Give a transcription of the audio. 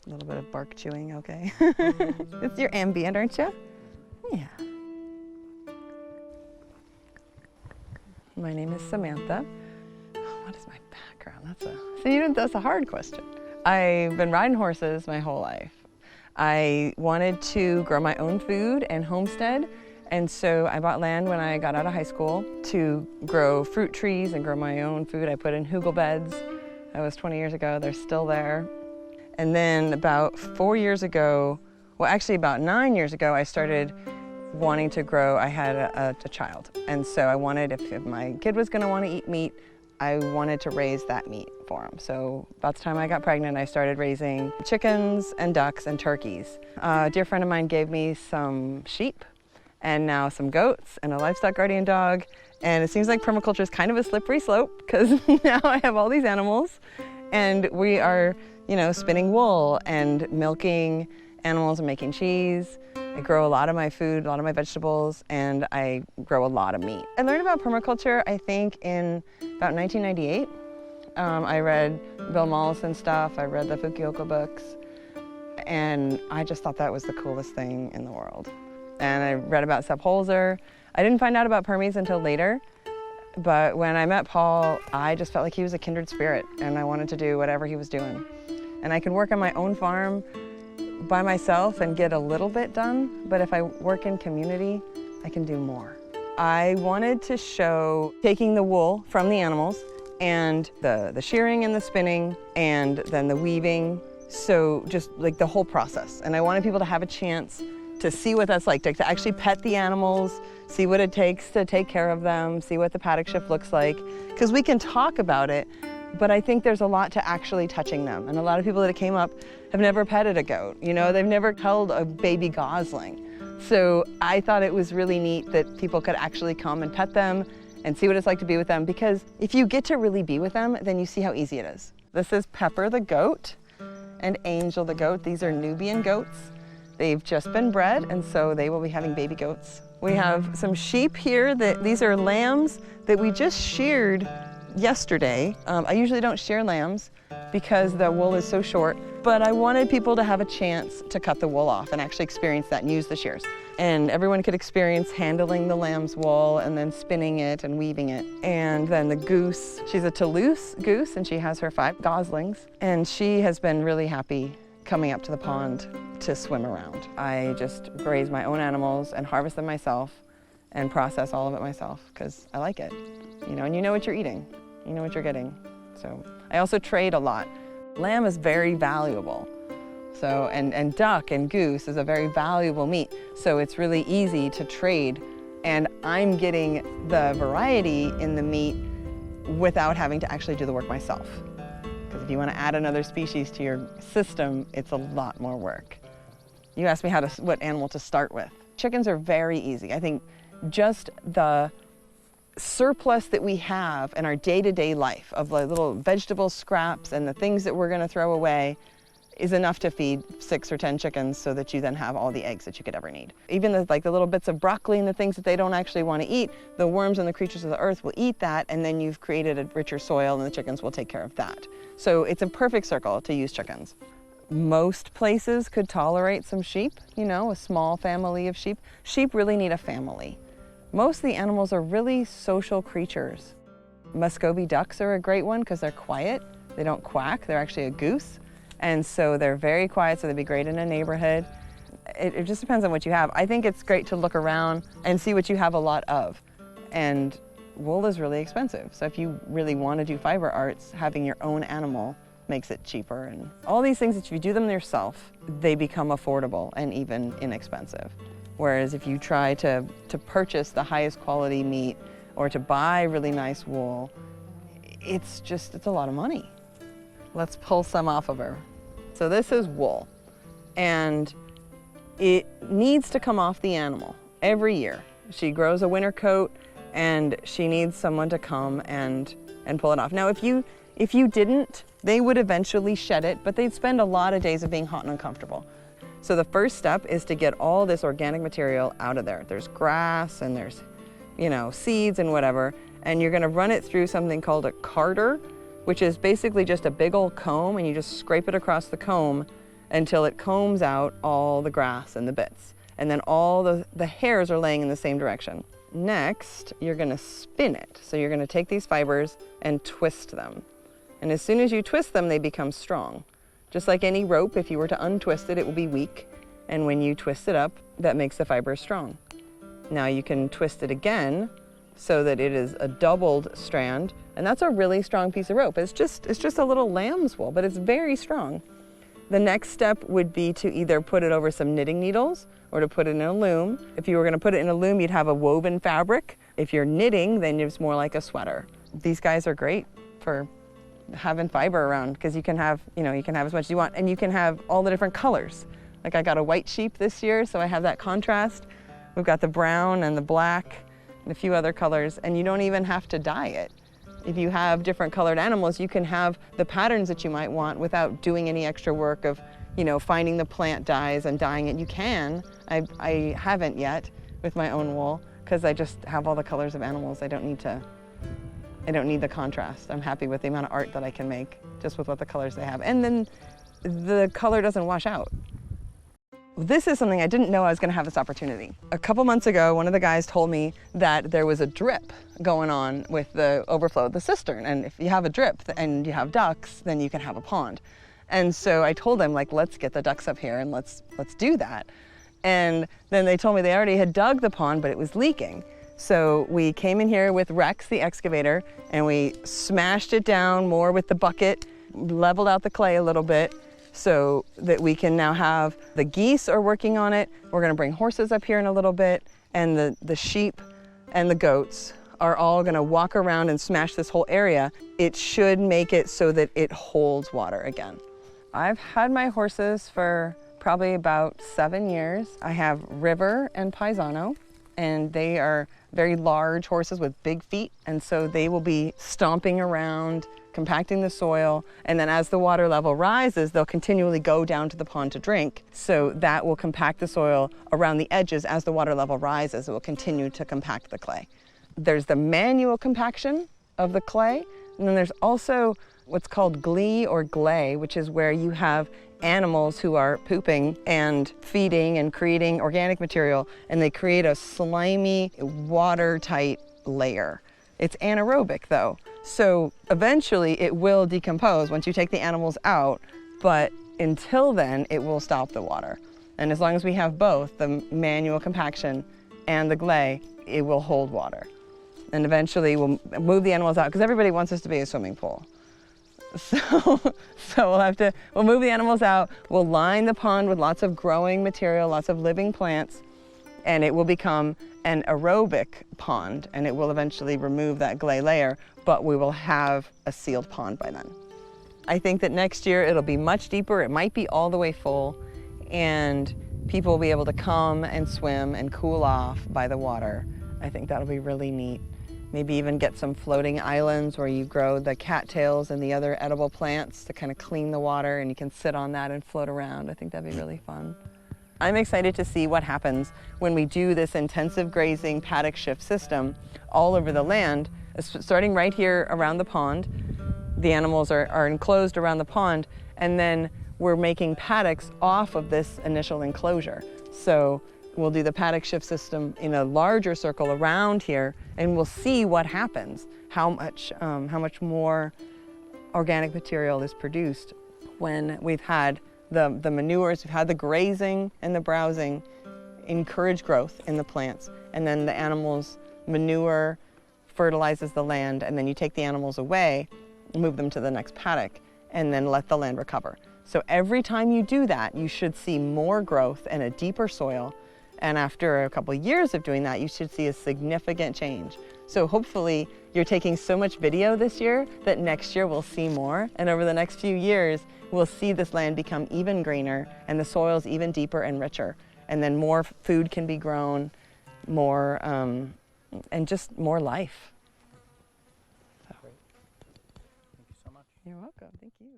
A little bit of bark chewing, okay. It's your ambient, aren't you? Yeah. My name is Samantha. What is my background? That's a hard question. I've been riding horses my whole life. I wanted to grow my own food and homestead, and so I bought land when I got out of high school to grow fruit trees and grow my own food. I put in hugel beds. That was 20 years ago. They're still there. And then about 4 years ago, well, actually about 9 years ago, I started wanting to grow. I had a child, and so I wanted, if my kid was going to want to eat meat, I wanted to raise that meat for him. So about the time I got pregnant, I started raising chickens and ducks and turkeys. A dear friend of mine gave me some sheep and now some goats and a livestock guardian dog. And it seems like permaculture is kind of a slippery slope because now I have all these animals and we are, spinning wool and milking animals and making cheese. I grow a lot of my food, a lot of my vegetables, and I grow a lot of meat. I learned about permaculture, I think, in about 1998. I read Bill Mollison's stuff, I read the Fukuoka books, and I just thought that was the coolest thing in the world. And I read about Sepp Holzer. I didn't find out about Permies until later, but when I met Paul, I just felt like he was a kindred spirit, and I wanted to do whatever he was doing. And I could work on my own farm by myself and get a little bit done, but if I work in community, I can do more. I wanted to show taking the wool from the animals and the shearing and the spinning and then the weaving, so just like the whole process. And I wanted people to have a chance to see what that's like, to actually pet the animals, see what it takes to take care of them, see what the paddock shift looks like, because we can talk about it, but I think there's a lot to actually touching them. And a lot of people that came up have never petted a goat. They've never held a baby gosling. So I thought it was really neat that people could actually come and pet them and see what it's like to be with them, because if you get to really be with them, then you see how easy it is. This is Pepper the goat and Angel the goat. These are Nubian goats. They've just been bred, and so they will be having baby goats. We have some sheep here. These are lambs that we just sheared yesterday. I usually don't shear lambs because the wool is so short, but I wanted people to have a chance to cut the wool off and actually experience that and use the shears. And everyone could experience handling the lamb's wool and then spinning it and weaving it. And then the goose, she's a Toulouse goose and she has her 5 goslings. And she has been really happy coming up to the pond to swim around. I just raise my own animals and harvest them myself and process all of it myself because I like it. And you know what you're eating. You know what you're getting. So I also trade a lot. Lamb is very valuable. So, and duck and goose is a very valuable meat. So it's really easy to trade. And I'm getting the variety in the meat without having to actually do the work myself. Because if you want to add another species to your system, it's a lot more work. You asked me what animal to start with. Chickens are very easy. I think just the surplus that we have in our day-to-day life of the little vegetable scraps and the things that we're going to throw away is enough to feed 6 or 10 chickens so that you then have all the eggs that you could ever need. Even the little bits of broccoli and the things that they don't actually want to eat, the worms and the creatures of the earth will eat that, and then you've created a richer soil and the chickens will take care of that. So it's a perfect circle to use chickens. Most places could tolerate some sheep, a small family of sheep. Sheep really need a family. Most of the animals are really social creatures. Muscovy ducks are a great one because they're quiet. They don't quack. They're actually a goose. And so they're very quiet, so they'd be great in a neighborhood. It just depends on what you have. I think it's great to look around and see what you have a lot of. And wool is really expensive. So if you really want to do fiber arts, having your own animal makes it cheaper. And all these things, that if you do them yourself, they become affordable and even inexpensive. Whereas if you try to purchase the highest quality meat or to buy really nice wool, it's a lot of money. Let's pull some off of her. So this is wool, and it needs to come off the animal every year. She grows a winter coat and she needs someone to come and pull it off. Now if you didn't, they would eventually shed it, but they'd spend a lot of days of being hot and uncomfortable. So the first step is to get all this organic material out of there. There's grass and there's, seeds and whatever, and you're gonna run it through something called a carder, which is basically just a big old comb, and you just scrape it across the comb, until it combs out all the grass and the bits. And then all the hairs are laying in the same direction. Next, you're gonna spin it. So you're gonna take these fibers and twist them. And as soon as you twist them, they become strong. Just like any rope, if you were to untwist it, it will be weak. And when you twist it up, that makes the fibers strong. Now you can twist it again so that it is a doubled strand. And that's a really strong piece of rope. It's just a little lamb's wool, but it's very strong. The next step would be to either put it over some knitting needles or to put it in a loom. If you were going to put it in a loom, you'd have a woven fabric. If you're knitting, then it's more like a sweater. These guys are great for having fiber around because you can have as much as you want, and you can have all the different colors. Like I got a white sheep this year, so I have that contrast. We've got the brown and the black and a few other colors, and you don't even have to dye it. If you have different colored animals, you can have the patterns that you might want without doing any extra work of, finding the plant dyes and dyeing it. You can. I haven't yet with my own wool because I just have all the colors of animals. I don't need the contrast. I'm happy with the amount of art that I can make just with what the colors they have. And then the color doesn't wash out. This is something I didn't know I was going to have this opportunity. A couple months ago, one of the guys told me that there was a drip going on with the overflow of the cistern. And if you have a drip and you have ducks, then you can have a pond. And so I told them, let's get the ducks up here and let's do that. And then they told me they already had dug the pond, but it was leaking. So we came in here with Rex, the excavator, and we smashed it down more with the bucket, leveled out the clay a little bit, so that we can now have the geese are working on it. We're gonna bring horses up here in a little bit, and the sheep and the goats are all gonna walk around and smash this whole area. It should make it so that it holds water again. I've had my horses for probably about 7 years. I have River and Paisano, and they are very large horses with big feet, and so they will be stomping around, compacting the soil, and then as the water level rises, they'll continually go down to the pond to drink. So that will compact the soil around the edges. As the water level rises, it will continue to compact the clay. There's the manual compaction of the clay, and then there's also what's called glee or gley, which is where you have animals who are pooping and feeding and creating organic material, and they create a slimy, watertight layer. It's anaerobic though, so eventually it will decompose once you take the animals out, but until then it will stop the water. And as long as we have both the manual compaction and the gley, it will hold water. And eventually we'll move the animals out because everybody wants us to be a swimming pool. So we'll move the animals out, we'll line the pond with lots of growing material, lots of living plants, and it will become an aerobic pond, and it will eventually remove that gley layer, but we will have a sealed pond by then. I think that next year it'll be much deeper, it might be all the way full, and people will be able to come and swim and cool off by the water. I think that'll be really neat. Maybe even get some floating islands where you grow the cattails and the other edible plants to kind of clean the water, and you can sit on that and float around. I think that'd be really fun. I'm excited to see what happens when we do this intensive grazing paddock shift system all over the land, starting right here around the pond. The animals are enclosed around the pond, and then we're making paddocks off of this initial enclosure. So we'll do the paddock shift system in a larger circle around here, and we'll see what happens, how much more organic material is produced when we've had the manures, we've had the grazing and the browsing encourage growth in the plants, and then the animals' manure fertilizes the land, and then you take the animals away, move them to the next paddock, and then let the land recover. So every time you do that, you should see more growth and a deeper soil. And after a couple of years of doing that, you should see a significant change. So hopefully you're taking so much video this year that next year we'll see more. And over the next few years, we'll see this land become even greener and the soils even deeper and richer. And then more food can be grown, more, and just more life. Great. Thank you so much. You're welcome. Thank you.